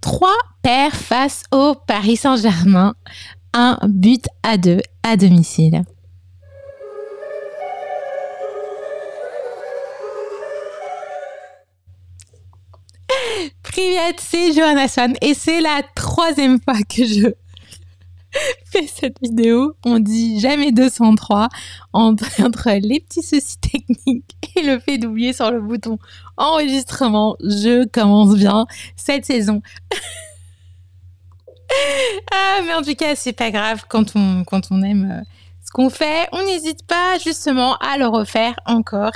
3 perd face au Paris Saint-Germain. 1-2 à domicile. Privet, c'est Johanna Swan et c'est la 3e fois que je fais cette vidéo. On dit jamais 203 entre les petits soucis techniques et le fait d'oublier sur le bouton enregistrement. Je commence bien cette saison. Mais en tout cas, c'est pas grave quand on aime ce qu'on fait. On n'hésite pas justement à le refaire encore.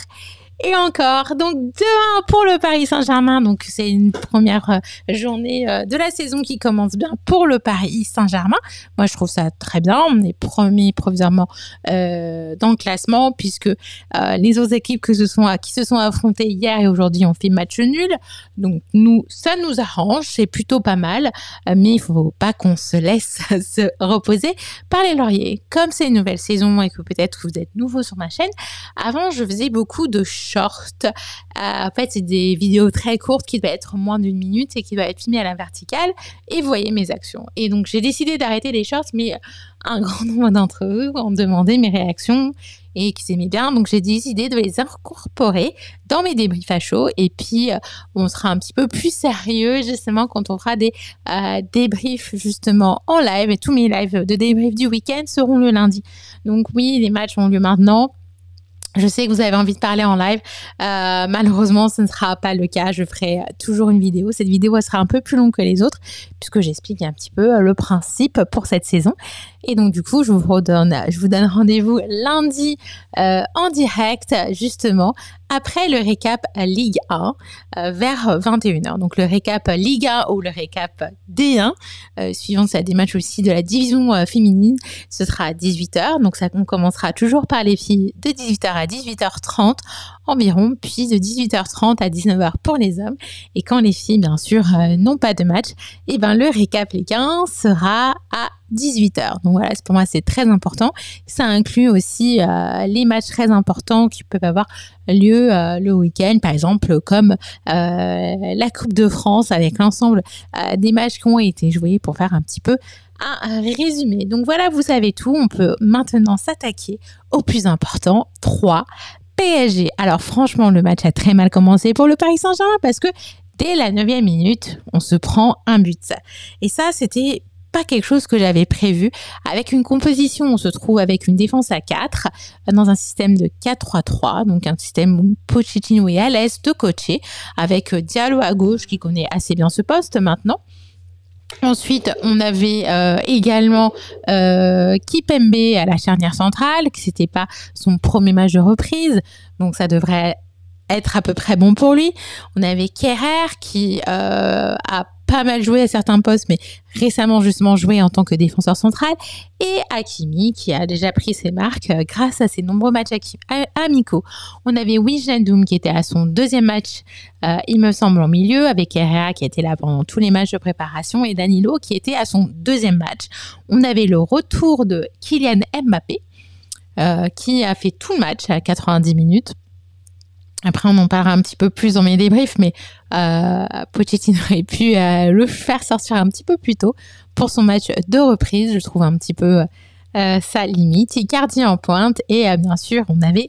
Et encore, donc 2-1 pour le Paris Saint-Germain. Donc c'est une première journée de la saison qui commence bien pour le Paris Saint-Germain. Moi je trouve ça très bien. On est premier provisoirement dans le classement puisque les autres équipes qui se sont affrontées hier et aujourd'hui ont fait match nul. Donc nous, ça nous arrange, c'est plutôt pas mal. Mais il faut pas qu'on se laisse se reposer par les lauriers. Comme c'est une nouvelle saison et que peut-être vous êtes nouveau sur ma chaîne, avant je faisais beaucoup de short. En fait, c'est des vidéos très courtes qui doivent être moins d'1 minute et qui doivent être filmées à la verticale et vous voyez mes actions. Et donc, j'ai décidé d'arrêter les shorts, mais un grand nombre d'entre eux ont demandé mes réactions et qu'ils aimaient bien. Donc, j'ai décidé de les incorporer dans mes débriefs à chaud et puis on sera un petit peu plus sérieux justement quand on fera des débriefs justement en live et tous mes lives de débriefs du week-end seront le lundi. Donc oui, les matchs ont lieu maintenant. Je sais que vous avez envie de parler en live. Malheureusement, ce ne sera pas le cas. Je ferai toujours une vidéo. Cette vidéo, elle sera un peu plus longue que les autres puisque j'explique un petit peu le principe pour cette saison. Et donc, du coup, je vous donne rendez-vous lundi en direct, justement, après le récap Ligue 1 vers 21h. Donc, le récap Ligue 1 ou le récap D1, suivant ça des matchs aussi de la division féminine, ce sera à 18h. Donc, on commencera toujours par les filles de 18h à 18h30 environ, puis de 18h30 à 19h pour les hommes. Et quand les filles, bien sûr, n'ont pas de match, et ben le récap Ligue 1 sera à 18h. Donc voilà, pour moi, c'est très important. Ça inclut aussi les matchs très importants qui peuvent avoir lieu le week-end, par exemple, comme la Coupe de France avec l'ensemble des matchs qui ont été joués pour faire un petit peu un résumé. Donc voilà, vous savez tout. On peut maintenant s'attaquer au plus important, 3 PSG. Alors franchement, le match a très mal commencé pour le Paris Saint-Germain parce que dès la 9e minute, on se prend un but. Et ça, c'était pas quelque chose que j'avais prévu. Avec une composition, on se trouve avec une défense à 4 dans un système de 4-3-3, donc un système où Pochettino est à l'aise de coacher, avec Diallo à gauche qui connaît assez bien ce poste maintenant. Ensuite, on avait également Kipembe à la charnière centrale, qui c'était pas son premier match de reprise, donc ça devrait être à peu près bon pour lui. On avait Kerrer qui a pas mal joué à certains postes, mais récemment justement joué en tant que défenseur central, et Hakimi qui a déjà pris ses marques grâce à ses nombreux matchs amicaux. On avait Wijnaldum qui était à son 2e match, il me semble, en milieu, avec Herrera qui était là pendant tous les matchs de préparation, et Danilo qui était à son 2e match. On avait le retour de Kylian Mbappé qui a fait tout le match à 90 minutes. Après, on en parlera un petit peu plus dans mes débriefs, mais Pochettino aurait pu le faire sortir un petit peu plus tôt pour son match de reprise. Je trouve un petit peu sa limite. Icardi en pointe et bien sûr, on avait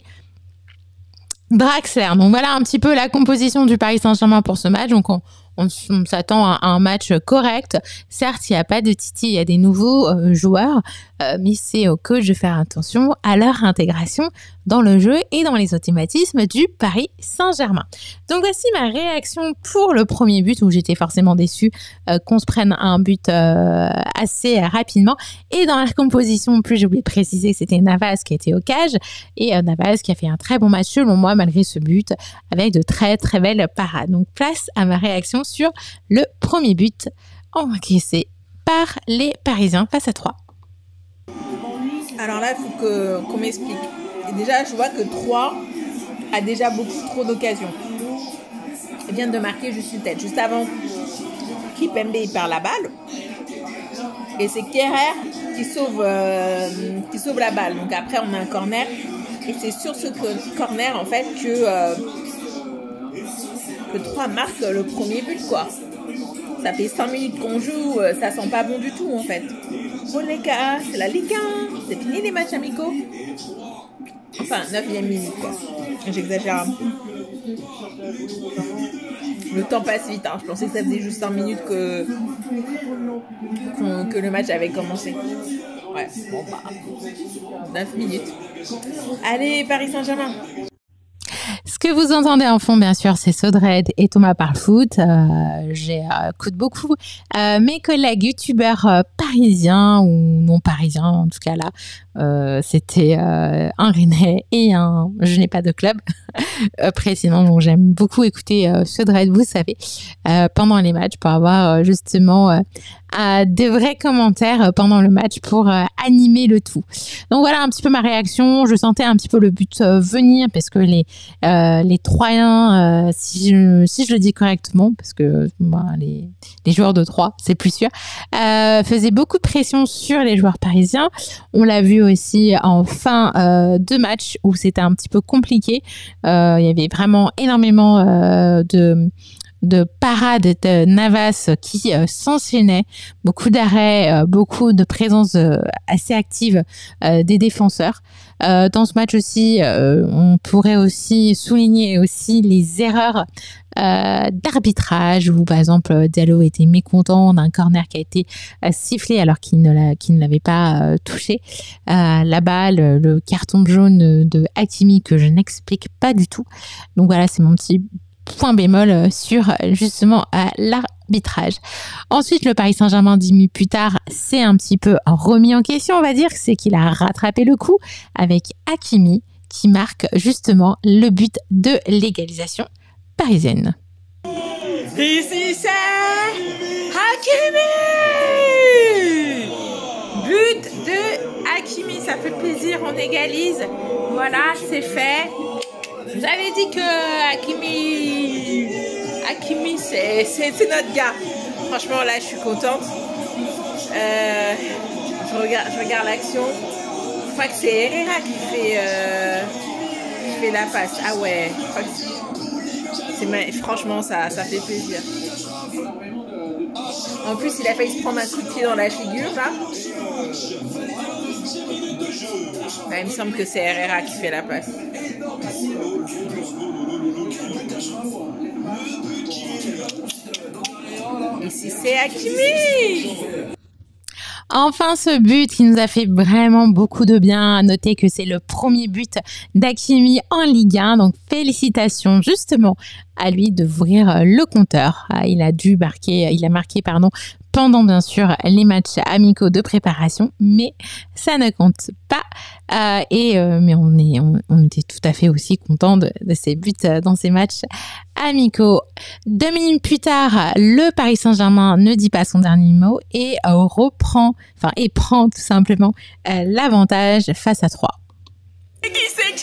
Draxler. Donc voilà un petit peu la composition du Paris Saint-Germain pour ce match. Donc on s'attend à un match correct. Certes, il n'y a pas de Titi, il y a des nouveaux joueurs, mais c'est au coach de faire attention à leur intégration dans le jeu et dans les automatismes du Paris Saint-Germain. Donc voici ma réaction pour le premier but où j'étais forcément déçue qu'on se prenne un but assez rapidement. Et dans la composition, plus j'ai oublié de préciser que c'était Navas qui était au cage et Navas qui a fait un très bon match selon moi malgré ce but avec de très très belles parades. Donc place à ma réaction sur le premier but encaissé par les Parisiens face à 3. Alors là, il faut qu'on m'explique. Et déjà, je vois que 3 a déjà beaucoup trop d'occasions. Il vient de marquer juste une tête. Juste avant, Kipembe il perd la balle. Et c'est Kerrer qui sauve la balle. Donc après, on a un corner. Et c'est sur ce corner, en fait, que 3 marque le premier but, quoi. ça fait 5 minutes qu'on joue, ça sent pas bon du tout en fait. Bon les gars, c'est la Ligue 1, c'est fini les matchs amicaux. Enfin, 9e minute quoi. J'exagère un peu. Le temps passe vite, hein. Je pensais que ça faisait juste 5 minutes que le match avait commencé. Ouais, bon bah, 9 minutes. Allez, Paris Saint-Germain. Ce que vous entendez en fond, bien sûr, c'est Sodred et Thomas Parle Foot. J'écoute beaucoup mes collègues youtubeurs parisiens ou non parisiens, en tout cas là. C'était un Rennais et un je n'ai pas de club précédent. Donc j'aime beaucoup écouter Sodred, vous savez, pendant les matchs pour avoir justement de vrais commentaires pendant le match pour animer le tout. Donc voilà un petit peu ma réaction. Je sentais un petit peu le but venir parce que les Troyens, si je le dis correctement, parce que les joueurs de Troyes, c'est plus sûr, faisaient beaucoup de pression sur les joueurs parisiens. On l'a vu aussi en fin de match où c'était un petit peu compliqué. Il y avait vraiment énormément de parades de Navas qui s'enchaînaient, beaucoup d'arrêts, beaucoup de présence assez active des défenseurs. Dans ce match aussi, on pourrait aussi souligner aussi les erreurs d'arbitrage où par exemple Diallo était mécontent d'un corner qui a été sifflé alors qu'il ne l'avait pas touché. La balle, le carton jaune de Hakimi que je n'explique pas du tout. Donc voilà, c'est mon petit point bémol sur justement l'arbitrage. Ensuite, le Paris Saint-Germain 10 minutes plus tard, c'est un petit peu remis en question, on va dire, c'est qu'il a rattrapé le coup avec Hakimi qui marque justement le but de l'égalisation parisienne. Ici c'est Hakimi! But de Hakimi, ça fait plaisir, on égalise. Voilà, c'est fait. Vous avez dit que Hakimi c'est notre gars. Franchement, là, je suis contente. Je regarde l'action. Je crois que c'est Herrera qui fait la passe. Ah ouais, je crois que franchement, ça fait plaisir. En plus, il a failli se prendre un coup de pied dans la figure, là. Là, il me semble que c'est Herrera qui fait la passe. Ici, c'est Hakimi! Enfin, ce but qui nous a fait vraiment beaucoup de bien. À noter que c'est le premier but d'Hakimi en Ligue 1. Donc, félicitations justement à lui d'ouvrir le compteur. Il a marqué pendant bien sûr les matchs amicaux de préparation, mais ça ne compte pas. Mais on était tout à fait aussi content de ces buts dans ces matchs amicaux. 2 minutes plus tard, le Paris Saint-Germain ne dit pas son dernier mot et prend tout simplement l'avantage face à 3. Et qui c'est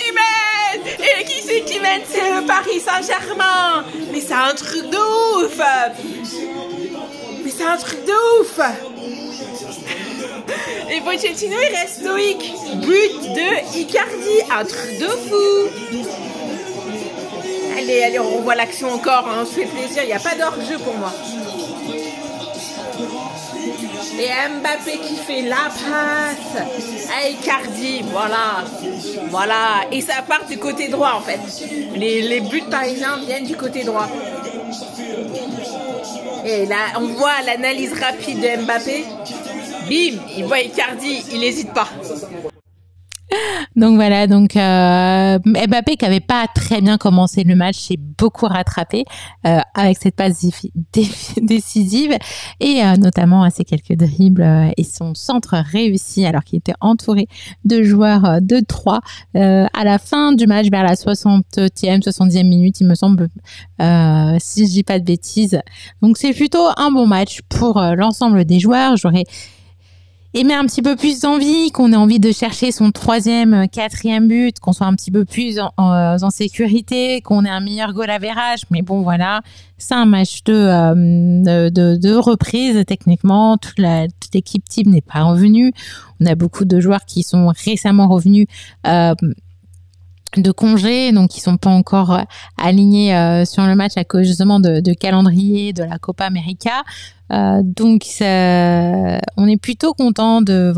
qui mène? C'est le Paris Saint-Germain. Mais c'est un truc de ouf. Et Pochettino, il reste stoïque. But de Icardi, un truc de fou. Allez, on revoit l'action encore, hein, on se fait plaisir, il n'y a pas d'hors-jeu pour moi. Et Mbappé qui fait la passe à Icardi, voilà. Et ça part du côté droit en fait. Les buts parisiens viennent du côté droit. Et là, on voit l'analyse rapide de Mbappé. Bim, il voit Icardi, il n'hésite pas. Donc voilà, Mbappé qui avait pas très bien commencé le match s'est beaucoup rattrapé avec cette passe décisive et notamment à ses quelques dribbles et son centre réussi alors qu'il était entouré de joueurs de Troyes à la fin du match vers la 70e minute il me semble si je dis pas de bêtises. Donc c'est plutôt un bon match pour l'ensemble des joueurs. J'aurais aimé un petit peu plus d'envie, qu'on ait envie de chercher son 3e, 4e but, qu'on soit un petit peu plus en sécurité, qu'on ait un meilleur goal average. Mais bon, voilà, c'est un match de reprise techniquement. Toute l'équipe type n'est pas revenue. On a beaucoup de joueurs qui sont récemment revenus de congés, donc ils sont pas encore alignés sur le match à cause justement de calendrier de la Copa América. Donc on est plutôt content de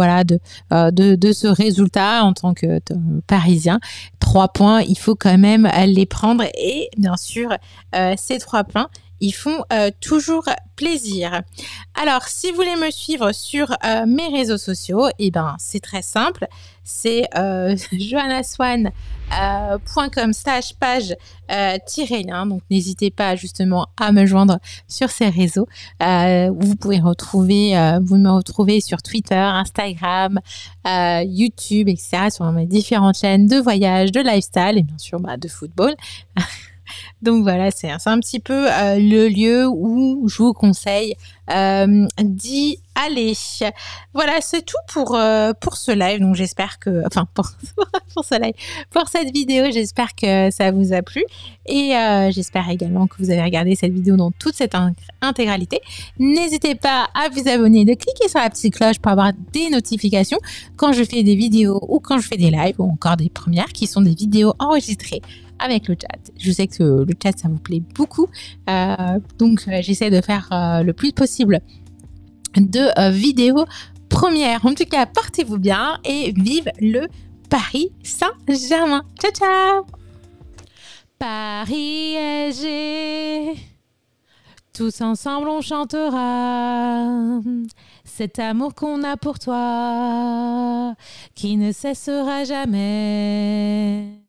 ce résultat en tant que Parisien. 3 points, il faut quand même les prendre et bien sûr ces 3 points ils font toujours plaisir. Alors, si vous voulez me suivre sur mes réseaux sociaux, eh ben, c'est très simple. C'est joannaswan.com/page -lien. Donc, n'hésitez pas justement à me joindre sur ces réseaux. Vous pouvez me retrouver sur Twitter, Instagram, YouTube, etc. sur mes différentes chaînes de voyage, de lifestyle et bien sûr de football. Donc voilà, c'est un petit peu le lieu où je vous conseille d'y aller. Voilà, c'est tout pour ce live. Donc j'espère que, pour ce live, pour cette vidéo, j'espère que ça vous a plu et j'espère également que vous avez regardé cette vidéo dans toute cette intégralité. N'hésitez pas à vous abonner, de cliquer sur la petite cloche pour avoir des notifications quand je fais des vidéos ou quand je fais des lives ou encore des premières qui sont des vidéos enregistrées avec le chat. Je sais que le chat, ça vous plaît beaucoup. Donc, j'essaie de faire le plus possible de vidéos premières. En tout cas, portez-vous bien et vive le Paris Saint-Germain. Ciao, ciao! Paris SG, tous ensemble on chantera cet amour qu'on a pour toi qui ne cessera jamais.